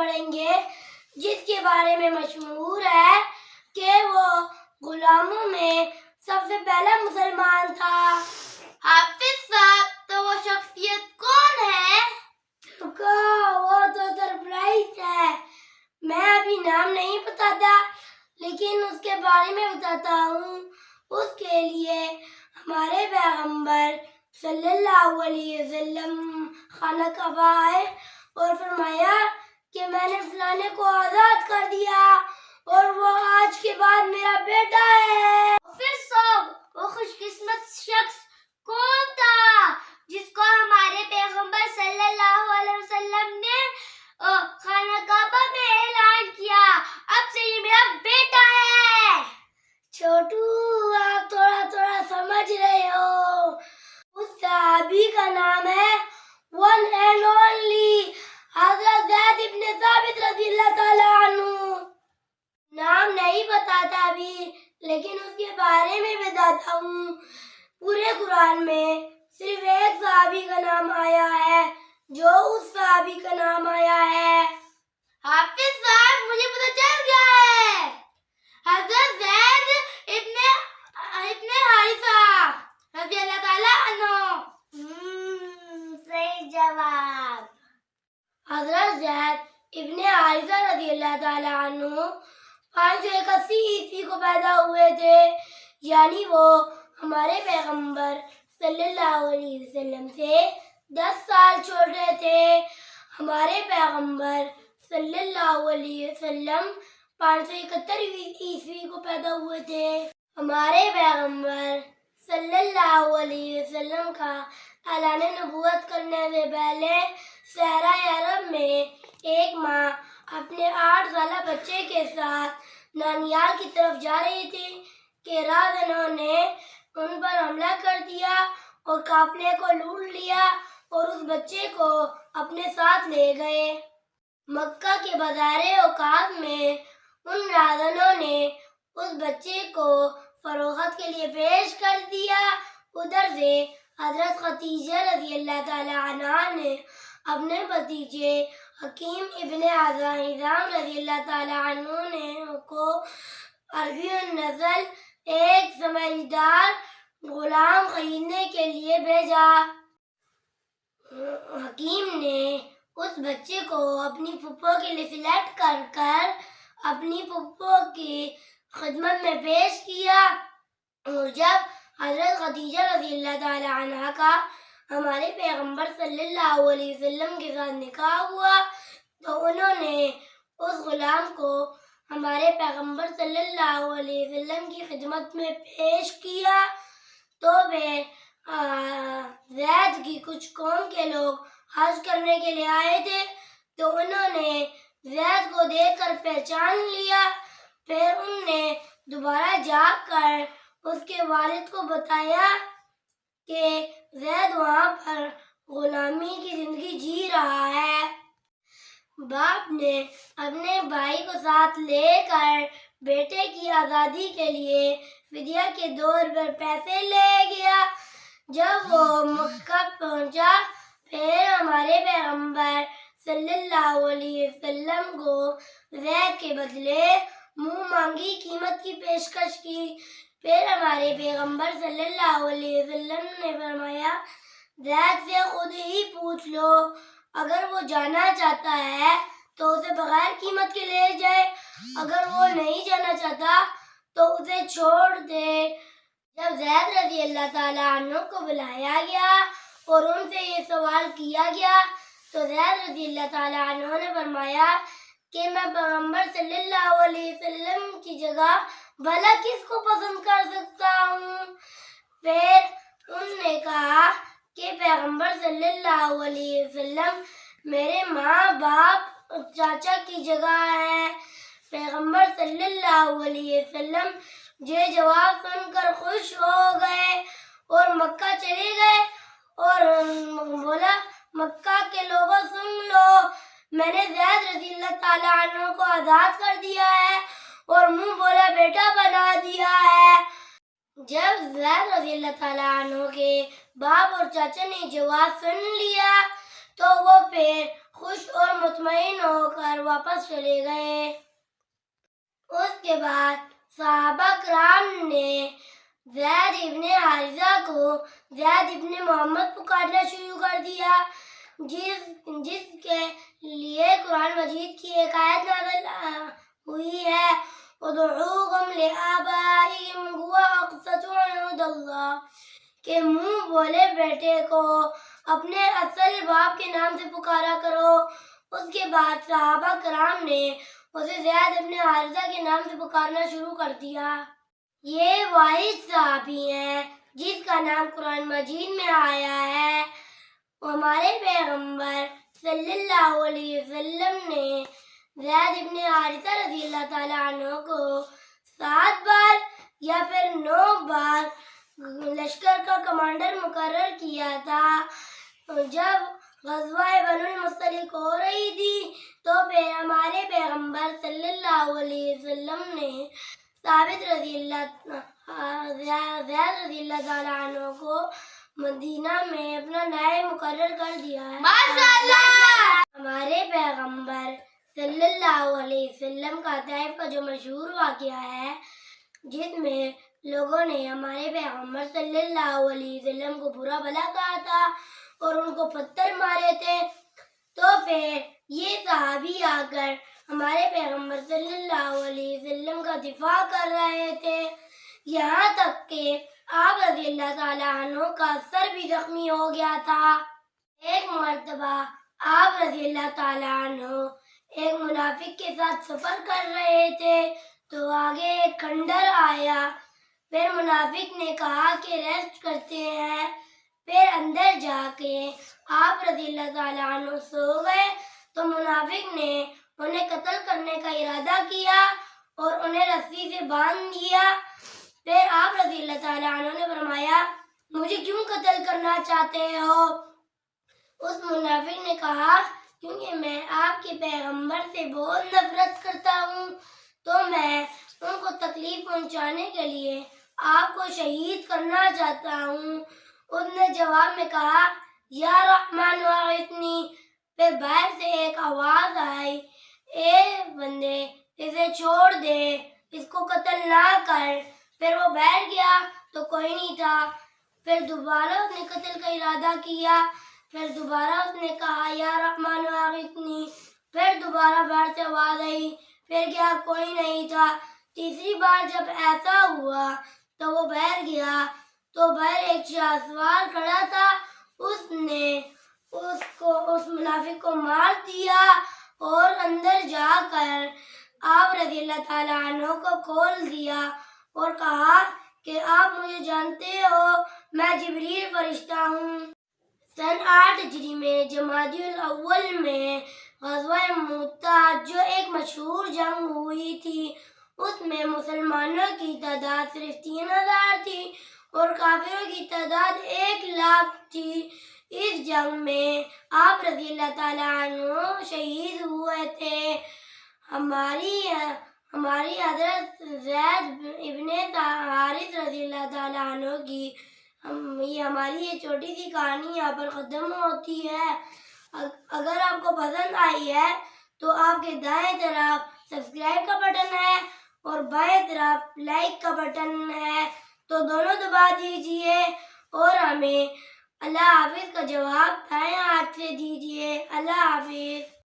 پڑھیں گے جس کے بارے میں مشہور ہے کہ وہ غلاموں میں سب سے پہلا مسلمان تھا۔ حافظ صاحب، تو وہ شخصیت کون ہے؟ وہ تو سرپرائز ہے، میں ابھی نام نہیں بتاتا، لیکن اس کے بارے میں بتاتا ہوں۔ اس کے لیے ہمارے پیغمبر صلی اللہ علیہ وسلم خانہ کعبہ آئے اور فرمایا کہ میں نے فلانے کو آزاد کر دیا اور وہ آج کے بعد میرا بیٹا ہے۔ پھر صاحب، وہ خوش قسمت شخص کون تھا جس کو ہمارے پیغمبر صلی اللہ علیہ وسلم نے خانہ کعبہ میں اعلان کیا، اب سے یہ میرا بیٹا ہے؟ چھوٹو، آپ تھوڑا تھوڑا سمجھ رہے ہو۔ اس صحابی کا نام ہے ون اینڈ اونلی حضرت زید ابن ثابت رضی اللہ تعالی عنہ۔ نام نہیں بتاتا ابھی، لیکن اس کے بارے میں بتاتا ہوں۔ پورے قرآن میں صرف ایک صحابی کا نام آیا ہے جو اس صحابی کا نام آیا ہے۔ حافظ صاحب، مجھے پتہ چل گیا ہے، حضرت زید ابن حارثہ رضی اللہ تعالیٰ عنہ۔ صحیح جواب۔ حضرت زید ابن حارثہ رضی اللہ تعالیٰ عنہ 581 عیسوی کو پیدا ہوئے تھے، یعنی وہ ہمارے پیغمبر صلی اللہ علیہ وسلم سے 10 سال چھوٹے تھے۔ ہمارے پیغمبر صلی اللہ علیہ وسلم 571 عیسوی کو پیدا ہوئے تھے۔ ہمارے پیغمبر صلی اللہ علیہ وسلم کا اعلان نبوت کرنے سے پہلے صحرا عرب میں ایک ماں اپنے 8 سالہ بچے کے ساتھ نانیال کی طرف جا رہی تھی کہ راہزنوں نے ان پر حملہ کر دیا اور قافلے کو لوٹ لیا اور اس بچے کو اپنے ساتھ لے گئے۔ مکہ کے بازار اوقات میں ان راہزنوں نے اس بچے کو فروخت کے لیے پیش کر دیا۔ ادھر سے حضرت خدیجہ رضی اللہ تعالی عنہا نے اپنے بھتیجے حکیم ابن حزام رضی اللہ تعالی عنہ کو عربی النسل ایک سمجھدار غلام خریدنے کے لیے بھیجا۔ حکیم نے اس بچے کو اپنی پھپھو کے لیے سلیکٹ کر اپنی پھپھو کی خدمت میں پیش کیا، اور جب حضرت خدیجہ رضی اللہ تعالی عنہا کا ہمارے پیغمبر صلی اللہ علیہ وسلم کے ساتھ نکاح ہوا تو انہوں نے اس غلام کو ہمارے پیغمبر صلی اللہ علیہ وسلم کی خدمت میں پیش کیا۔ تو زید کی کچھ قوم کے لوگ حج کرنے کے لیے آئے تھے تو انہوں نے زید کو دیکھ کر پہچان لیا۔ پھر ان نے دوبارہ جا کر اس کے والد کو بتایا کہ زید وہاں پر غلامی کی زندگی جی رہا ہے۔ باپ نے اپنے بھائی کو ساتھ لے کر بیٹے کی آزادی کے لیے فدیہ کے طور پر پیسے لے گیا۔ جب وہ مکہ پہنچا، پھر ہمارے پیغمبر صلی اللہ علیہ وسلم کو زید کے بدلے منہ مانگی قیمت کی پیشکش کی۔ پھر ہمارے پیغمبر صلی اللہ علیہ وسلم نے فرمایا زید سے خود ہی پوچھ لو، اگر وہ جانا چاہتا ہے تو اسے بغیر قیمت کے لے جائے، اگر وہ نہیں جانا چاہتا تو اسے چھوڑ دے۔ جب زید رضی اللہ تعالیٰ عنہ کو بلایا گیا اور ان سے یہ سوال کیا گیا تو زید رضی اللہ تعالیٰ عنہ نے فرمایا کہ میں پیغمبر صلی اللہ علیہ وسلم کی جگہ بھلا کس کو پسند کر سکتا ہوں۔ پھر ان نے کہا کہ پیغمبر صلی اللہ علیہ وسلم میرے ماں باپ اور چاچا کی جگہ ہے۔ پیغمبر صلی اللہ علیہ وسلم یہ جواب سن کر خوش ہو گئے اور مکہ چلے گئے اور بولا مکہ کے لوگوں سن لو، میں نے زید رضی اللہ تعالیٰ عنہ کو آزاد کر دیا ہے اور منہ بولا بیٹا بنا دیا ہے۔ جب زید رضی اللہ تعالیٰ عنہ کے باپ اور چاچا نے جواب سن لیا تو وہ پھر خوش اور مطمئن ہو کر واپس چلے گئے۔ اس کے بعد صحابہ کرام نے زید ابن حارثہ کو زید ابن محمد پکارنا شروع کر دیا، جس کے لیے قرآن مجید کی ایک آیت نازل ہوئی ہے، ادعوہم لآبائہم هو اقسط عند اللہ، کہ منہ بولے بیٹے کو اپنے اصل باپ کے نام سے پکارا کرو۔ اس کے بعد صحابہ کرام نے اسے زید ابن حارثہ کے نام سے پکارنا شروع کر دیا۔ یہ واحد صحابی ہیں جس کا نام قرآن مجید میں آیا ہے۔ ہمارے پیغمبر صلی اللہ علیہ وسلم نے زید ابن حارثہ رضی اللہ تعالیٰ عنہ کو 7 بار یا پھر 9 بار لشکر کا کمانڈر مقرر کیا تھا۔ جب غزوہ بنو المصطلق ہو رہی تھی تو پھر ہمارے پیغمبر صلی اللہ علیہ وسلم نے زید رضی اللہ تعالیٰ عنہ کو مدینہ میں اپنا نائب مقرر کر دیا ہے۔ ہمارے پیغمبر صلی اللہ علیہ وسلم کا طائف کا جو مشہور واقعہ ہے، جس میں لوگوں نے ہمارے پیغمبر صلی اللہ علیہ وسلم کو برا بھلا کہا تھا اور ان کو پتھر مارے تھے، تو پھر یہ صحابی آ کر ہمارے پیغمبر صلی اللہ علیہ وسلم کا دفاع کر رہے تھے، یہاں تک کہ آپ رضی اللہ تعالیٰ عنہ کا سر بھی زخمی ہو گیا تھا۔ ایک مرتبہ آپ رضی اللہ تعالیٰ عنہ ایک منافق کے ساتھ سفر کر رہے تھے تو آگے ایک کھنڈر آیا، پھر منافق نے کہا کہ ریسٹ کرتے ہیں، پھر اندر جا کے آپ رضی اللہ تعالیٰ عنہ سو گئے تو منافق نے انہیں قتل کرنے کا ارادہ کیا اور انہیں رسی سے باندھ دیا۔ پھر آپ رضی اللہ تعالیٰ عنہ نے فرمایا، مجھے کیوں قتل کرنا چاہتے ہو؟ اس منافق نے کہا، کیونکہ میں آپ کے پیغمبر سے بہت نفرت کرتا ہوں، تو میں ان کو تکلیف پہنچانے کے لیے آپ کو شہید کرنا چاہتا ہوں۔ اس نے جواب میں کہا، یا رحمان اغثنی۔ پھر باہر سے ایک آواز آئی، اے بندے اسے چھوڑ دے، اس کو قتل نہ کر۔ پھر وہ بیٹھ گیا تو کوئی نہیں تھا، پھر دوبارہ اس نے قتل کا ارادہ کیا، پھر دوبارہ اس نے کہا، یا رحمان اغثنی۔ پھر دوبارہ باہر سے آواز آئی، پھر کیا کوئی نہیں تھا۔ تیسری بار جب ایسا ہوا تو وہ بیٹھ گیا تو باہر ایک شاہسوار کھڑا تھا، اس نے اس منافق کو مار دیا اور اندر جا کر آپ رضی اللہ تعالیٰ عنہ کو کھول دیا اور کہا کہ آپ مجھے جانتے ہو، میں جبریل فرشتہ ہوں۔ سن 8 ہجری میں جمادی الاول میں غزوہ موتا، جو ایک مشہور جنگ ہوئی تھی، اس میں مسلمانوں کی تعداد صرف 3000 تھی اور کافروں کی تعداد 1,00,000 تھی۔ اس جنگ میں آپ رضی اللہ تعالیٰ عنہ شہید ہوئے تھے۔ ہماری حضرت زید ابن حارث رضی اللہ تعالیٰ عنہ کی ہماری یہ چھوٹی سی کہانی یہاں پر ختم ہوتی ہے۔ اگر آپ کو پسند آئی ہے تو آپ کے دائیں طرف سبسکرائب کا بٹن ہے اور بائیں طرف لائک کا بٹن ہے، تو دونوں دبا دیجئے اور ہمیں اللہ حافظ کا جواب دائیں ہاتھ سے دیجئے۔ اللہ حافظ۔